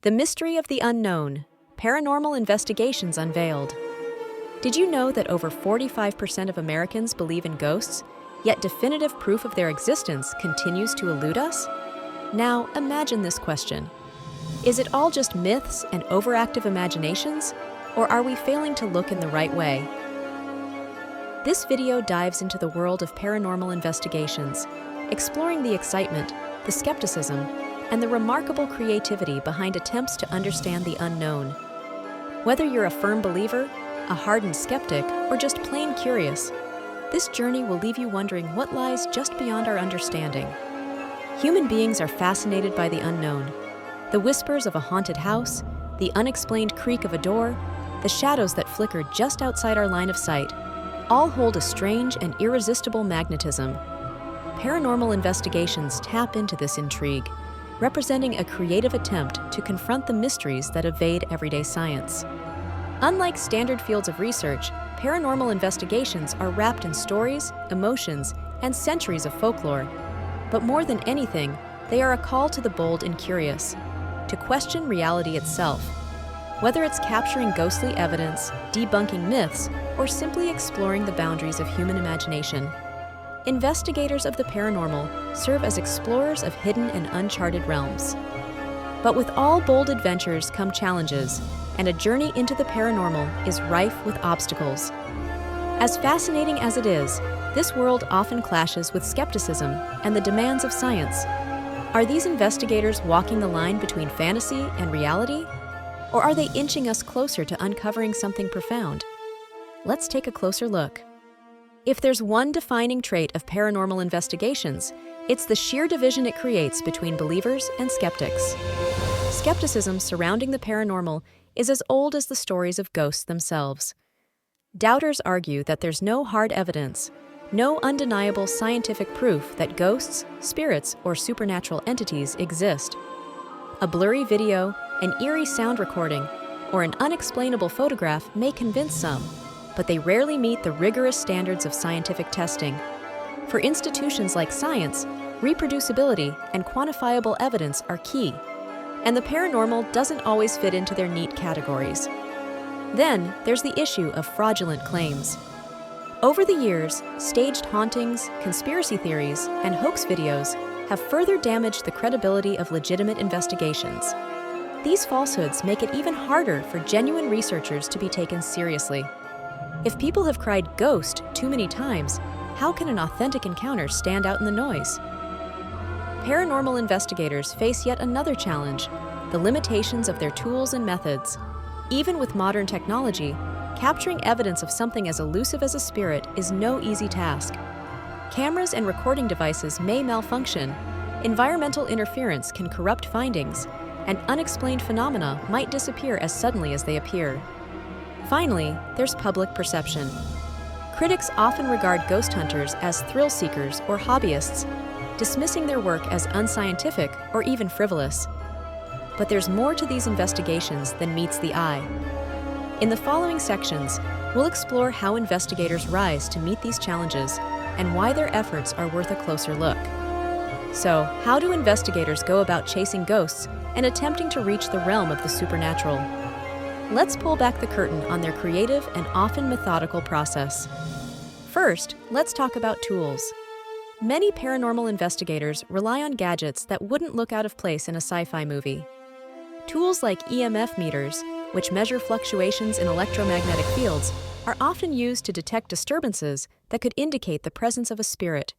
The mystery of the unknown. Paranormal investigations unveiled. Did you know that over 45% of Americans believe in ghosts, yet definitive proof of their existence continues to elude us? Now, imagine this question. Is it all just myths and overactive imaginations, or are we failing to look in the right way? This video dives into the world of paranormal investigations, exploring the excitement, the skepticism, and the remarkable creativity behind attempts to understand the unknown. Whether you're a firm believer, a hardened skeptic, or just plain curious, this journey will leave you wondering what lies just beyond our understanding. Human beings are fascinated by the unknown. The whispers of a haunted house, the unexplained creak of a door, the shadows that flicker just outside our line of sight, all hold a strange and irresistible magnetism. Paranormal investigations tap into this intrigue, representing a creative attempt to confront the mysteries that evade everyday science. Unlike standard fields of research, paranormal investigations are wrapped in stories, emotions, and centuries of folklore. But more than anything, they are a call to the bold and curious, to question reality itself. Whether it's capturing ghostly evidence, debunking myths, or simply exploring the boundaries of human imagination, investigators of the paranormal serve as explorers of hidden and uncharted realms. But with all bold adventures come challenges, and a journey into the paranormal is rife with obstacles. As fascinating as it is, this world often clashes with skepticism and the demands of science. Are these investigators walking the line between fantasy and reality? Or are they inching us closer to uncovering something profound? Let's take a closer look. If there's one defining trait of paranormal investigations, it's the sheer division it creates between believers and skeptics. Skepticism surrounding the paranormal is as old as the stories of ghosts themselves. Doubters argue that there's no hard evidence, no undeniable scientific proof that ghosts, spirits, or supernatural entities exist. A blurry video, an eerie sound recording, or an unexplainable photograph may convince some, but they rarely meet the rigorous standards of scientific testing. For institutions like science, reproducibility and quantifiable evidence are key, and the paranormal doesn't always fit into their neat categories. Then, there's the issue of fraudulent claims. Over the years, staged hauntings, conspiracy theories, and hoax videos have further damaged the credibility of legitimate investigations. These falsehoods make it even harder for genuine researchers to be taken seriously. If people have cried "ghost" too many times, how can an authentic encounter stand out in the noise? Paranormal investigators face yet another challenge: the limitations of their tools and methods. Even with modern technology, capturing evidence of something as elusive as a spirit is no easy task. Cameras and recording devices may malfunction, environmental interference can corrupt findings, and unexplained phenomena might disappear as suddenly as they appear. Finally, there's public perception. Critics often regard ghost hunters as thrill seekers or hobbyists, dismissing their work as unscientific or even frivolous. But there's more to these investigations than meets the eye. In the following sections, we'll explore how investigators rise to meet these challenges and why their efforts are worth a closer look. So, how do investigators go about chasing ghosts and attempting to reach the realm of the supernatural? Let's pull back the curtain on their creative and often methodical process. First, let's talk about tools. Many paranormal investigators rely on gadgets that wouldn't look out of place in a sci-fi movie. Tools like EMF meters, which measure fluctuations in electromagnetic fields, are often used to detect disturbances that could indicate the presence of a spirit.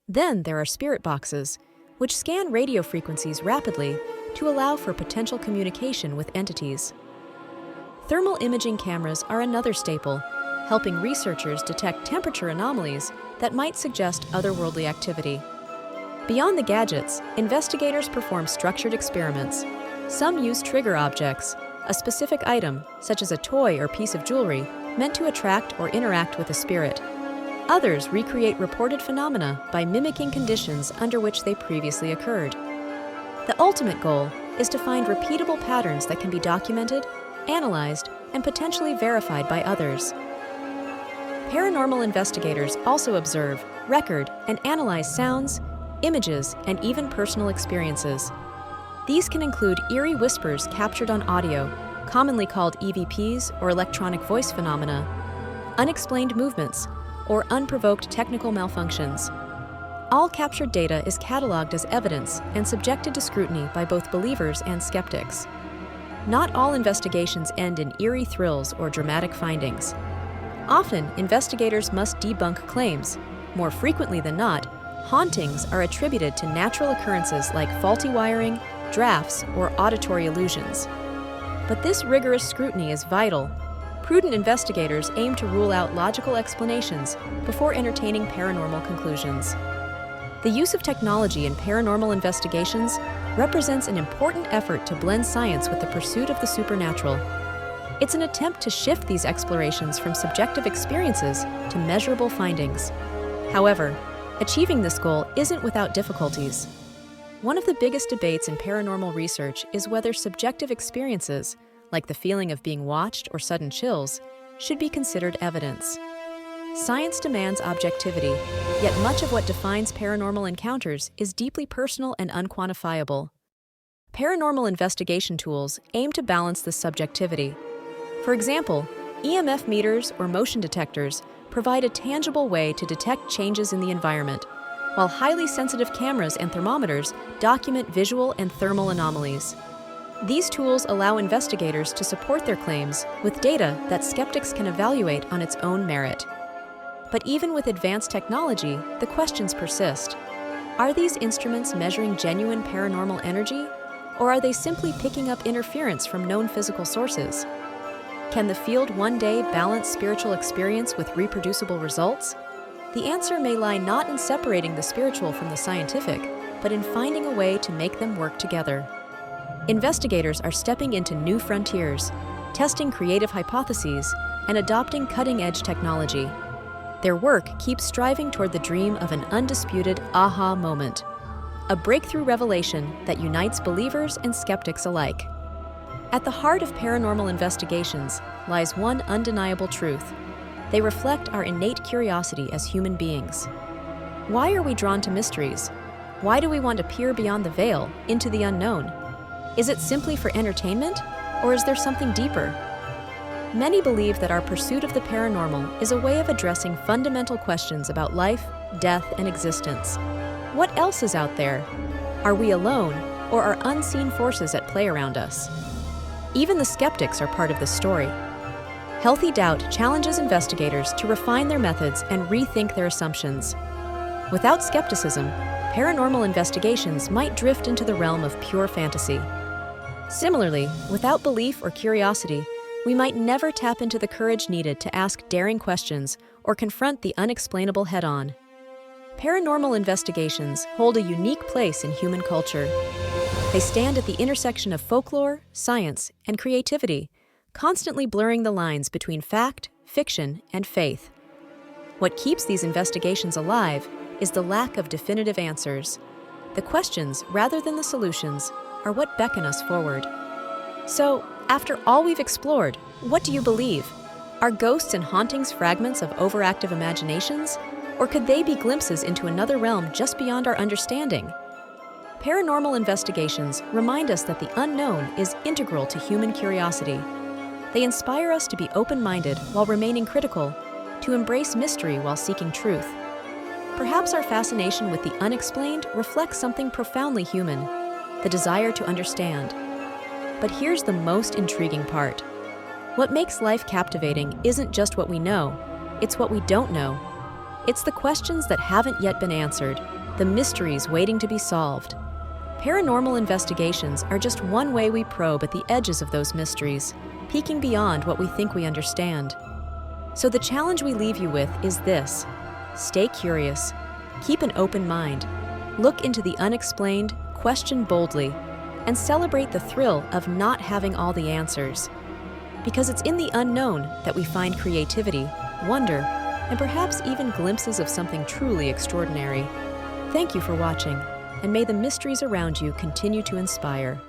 Then there are spirit boxes, which scan radio frequencies rapidly to allow for potential communication with entities. Thermal imaging cameras are another staple, helping researchers detect temperature anomalies that might suggest otherworldly activity. Beyond the gadgets, investigators perform structured experiments. Some use trigger objects, a specific item, such as a toy or piece of jewelry, meant to attract or interact with a spirit. Others recreate reported phenomena by mimicking conditions under which they previously occurred. The ultimate goal is to find repeatable patterns that can be documented, analyzed, and potentially verified by others. Paranormal investigators also observe, record, and analyze sounds, images, and even personal experiences. These can include eerie whispers captured on audio, commonly called EVPs or electronic voice phenomena, unexplained movements, or unprovoked technical malfunctions. All captured data is cataloged as evidence and subjected to scrutiny by both believers and skeptics. Not all investigations end in eerie thrills or dramatic findings. Often, investigators must debunk claims. More frequently than not, hauntings are attributed to natural occurrences like faulty wiring, drafts, or auditory illusions. But this rigorous scrutiny is vital. Prudent investigators aim to rule out logical explanations before entertaining paranormal conclusions. The use of technology in paranormal investigations represents an important effort to blend science with the pursuit of the supernatural. It's an attempt to shift these explorations from subjective experiences to measurable findings. However, achieving this goal isn't without difficulties. One of the biggest debates in paranormal research is whether subjective experiences, like the feeling of being watched or sudden chills, should be considered evidence. Science demands objectivity, yet much of what defines paranormal encounters is deeply personal and unquantifiable. Paranormal investigation tools aim to balance this subjectivity. For example, EMF meters or motion detectors provide a tangible way to detect changes in the environment, while highly sensitive cameras and thermometers document visual and thermal anomalies. These tools allow investigators to support their claims with data that skeptics can evaluate on its own merit. But even with advanced technology, the questions persist. Are these instruments measuring genuine paranormal energy, or are they simply picking up interference from known physical sources? Can the field one day balance spiritual experience with reproducible results? The answer may lie not in separating the spiritual from the scientific, but in finding a way to make them work together. Investigators are stepping into new frontiers, testing creative hypotheses, and adopting cutting-edge technology. Their work keeps striving toward the dream of an undisputed aha moment, a breakthrough revelation that unites believers and skeptics alike. At the heart of paranormal investigations lies one undeniable truth. They reflect our innate curiosity as human beings. Why are we drawn to mysteries? Why do we want to peer beyond the veil into the unknown? Is it simply for entertainment, or is there something deeper? Many believe that our pursuit of the paranormal is a way of addressing fundamental questions about life, death, and existence. What else is out there? Are we alone, or are unseen forces at play around us? Even the skeptics are part of the story. Healthy doubt challenges investigators to refine their methods and rethink their assumptions. Without skepticism, paranormal investigations might drift into the realm of pure fantasy. Similarly, without belief or curiosity, we might never tap into the courage needed to ask daring questions or confront the unexplainable head-on. Paranormal investigations hold a unique place in human culture. They stand at the intersection of folklore, science, and creativity, constantly blurring the lines between fact, fiction, and faith. What keeps these investigations alive is the lack of definitive answers. The questions, rather than the solutions, are what beckon us forward. So, after all we've explored, what do you believe? Are ghosts and hauntings fragments of overactive imaginations? Or could they be glimpses into another realm just beyond our understanding? Paranormal investigations remind us that the unknown is integral to human curiosity. They inspire us to be open-minded while remaining critical, to embrace mystery while seeking truth. Perhaps our fascination with the unexplained reflects something profoundly human, the desire to understand. But here's the most intriguing part. What makes life captivating isn't just what we know, it's what we don't know. It's the questions that haven't yet been answered, the mysteries waiting to be solved. Paranormal investigations are just one way we probe at the edges of those mysteries, peeking beyond what we think we understand. So the challenge we leave you with is this: stay curious, keep an open mind, look into the unexplained, question boldly, and celebrate the thrill of not having all the answers. Because it's in the unknown that we find creativity, wonder, and perhaps even glimpses of something truly extraordinary. Thank you for watching, and may the mysteries around you continue to inspire.